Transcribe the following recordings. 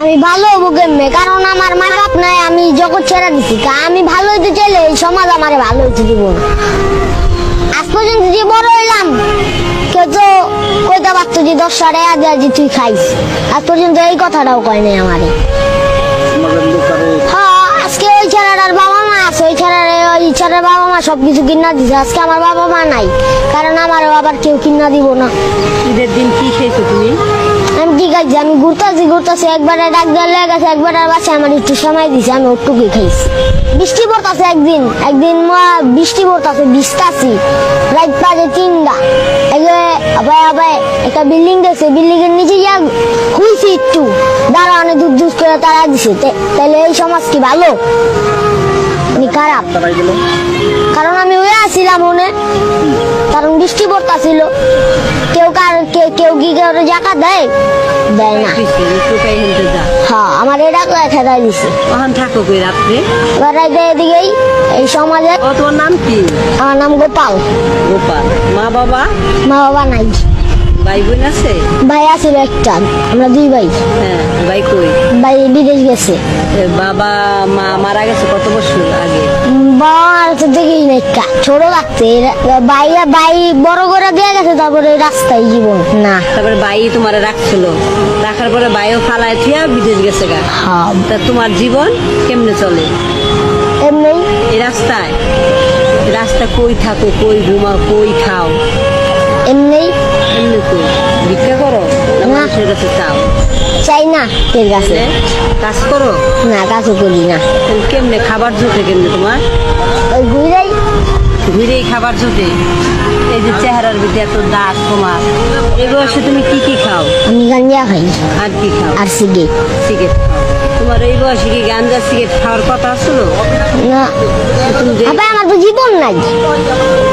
আমি ভালো হবো কেমনে? কারণ আমার মা বাপ নাই, আমি জগৎ ছেড়ে দিছি। আমি ভালো হইতে চাইলে এই সমাজ আমারে ভালো হইতে দিব না। আজ পর্যন্ত যে বড় হইলাম, কেউ তো কইতে পারতো যে 10 টাকা দেয়া যে তুই খাইস। আজ পর্যন্ত এই কথাটাও কয় নাই আমারে। হ্যাঁ, আজকে ওই ছেলেটার বাবা মা আছে, ওই ছেলের বাবা মা সবকিছু কিনা দিছে। আজকে আমার বাবা মা নাই, কারণ আমারও আবার কেউ কিনা দিব না। ঈদের দিন কি খেয়েছো তুমি? আমি ঠিক আছে, আমি ঘুরতেছি একবারে ডাক দেওয়া লেগে গেছে, একবারে বাসায় আমার একটু সময় দিছে, আমি ওটুকুই খাইছি। বৃষ্টি পড়তেছে একদিন বৃষ্টি পড়তেছে, ভিজতাছি রাত বাজে 3টা। আবার একটা বিল্ডিং দেখছে, বিল্ডিং এর নিচে যা হুইছি একটু দাঁড়া, অনেক দূর করে তারা দিছে। তাহলে এই সমাজ কি ভালো? খারাপ। কারণ আমি ওই আসছিলাম মনে, কারণ বৃষ্টি পড়তাছিল। কেউ কি জায়গা দেয় না। হ্যাঁ, আমার এটা খেদাই দিছে। থাকো কই রাত্রে? এবার রাইতে এদিকেই এই সমাজে। তোমার নাম কি? আমার নাম গোপাল। গোপাল। মা বাবা নাই। ভাই বোন আছে? ভাই আছিল একটা, আমরা 2 ভাই। হ্যাঁ, ভাই কই? ভাই বিদেশ গেছে। বাবা মা মারা গেছে কত বছর আগে? বাবা তো দেখি না, ছোট থাকতে ভাই বড় করে দেয়া গেছে, তারপরে রাস্তায় জীবন না। তারপরে ভাই তোমার রাখছিল, রাখার পরে ভাইও ফালায় থিয়া বিদেশ গেছে গা। হ্যাঁ। তা তোমার জীবন কেমনে চলে? এমনি এই রাস্তা কই থাকো, কই ঘুমাও, কই খাও? এমনি এমনি কই ভিক্ষা করো না মানুষের কাছে চাও? চাই না এর কাছে। কাজ করো না, কাজও করি না। কেমনে খাবার জোটে? কেমনে তোমার ওই ঘুরেই খাবার জোটে? এই যে চেহারার ভিতরে এত দাঁত তোমার, এই বয়সে তুমি কি খাও? আমি গাঞ্জা খাই। আর কি খাও? আর সিগারেট খাও। তোমার এই বয়সে কি গাঞ্জা সিগারেট খাওয়ার কথা ছিল না? তুমি যে আমার তো জীবন নাই।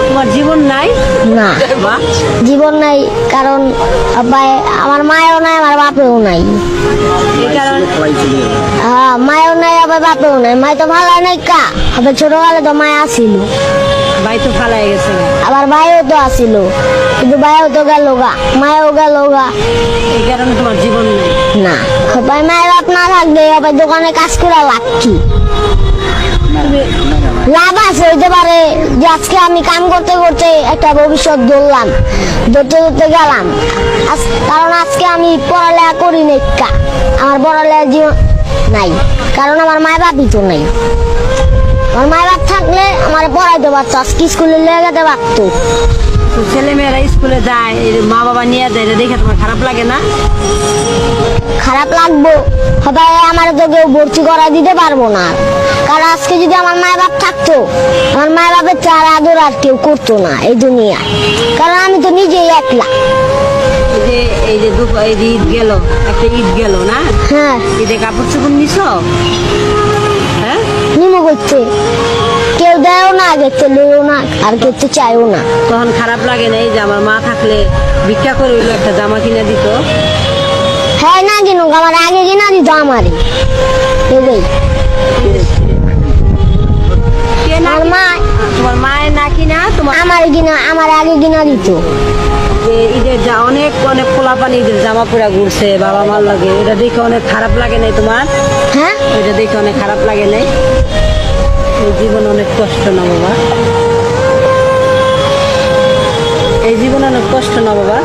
তোমার জীবন নাই? না, জীবন নাই, কারণ আমার মায়েও নাই, আমার বাপেও নাই। এই কারণে হ্যাঁ, মায়েও নাই, আবার বাপেও নাই। মায় তো ভালো নাই কা, আবার ছোটবেলা তো মায় আসিল, ভাই তো ফালাই গেছে। আবার ভাইও তো আসিল, কিন্তু ভাইও তো গেল গা, মায়েও গেল গা। এই কারণে তোমার জীবন নেই? না, ভাই মায়ের বাপ না থাকবে আবার দোকানে কাজ করে লাভ কি? লাভ আছে হইতে পারে যে আজকে আমি কাম করতে করতে একটা ভবিষ্যৎ ধরতে গেলাম। কারণ আজকে আমি পড়ালেখা করি নাই, আমার পড়ালেখা জীবন নাই, কারণ আমার মায় বাপই তো নাই। আমার মায় বাপ থাকলে আমার পড়াইতে পারতো, আজকে স্কুলে লেগে যেতে পারতো। ছেলে মেয়েরা স্কুলে যায়, মা বাবা নিয়ে যায়, দেখে তোমার খারাপ লাগে না? খারাপ লাগবো, সবাই আমার তো কেউ ভর্তি করা দিতে পারবো না। কারণ আজকে যদি আমার মায় বাপ থাকতো, আমার মায় বাপের চার আদর আর কেউ করতো না এই দুনিয়ায়, কারণ আমি তো নিজেই একলা। এই যে ঈদ গেল, একটা ঈদ গেল না? হ্যাঁ। ঈদে কাপড় চোপড় নিছো? হ্যাঁ, নিমো করতে কেউ দেয়ও না, গেতে লইও না, আর গেতে চাইও না। তখন খারাপ লাগে না? এই যে আমার মা থাকলে ভিক্ষা করে একটা জামা কিনে দিত। হ্যাঁ, না কিনুক, আমার আগে কিনা দিত আমারই। তোমার মায়ের না কিনা আমার আগে কিনা দিত। ঈদের অনেক পোলাপান ঈদের জামা পরা ঘুরছে বাবা মার লাগে, এটা দেখে অনেক খারাপ লাগে নাই তোমার? হ্যাঁ, এটা দেখে অনেক খারাপ লাগে নাই? এই জীবন অনেক কষ্ট না বাবা? এই জীবন অনেক কষ্ট না বাবা?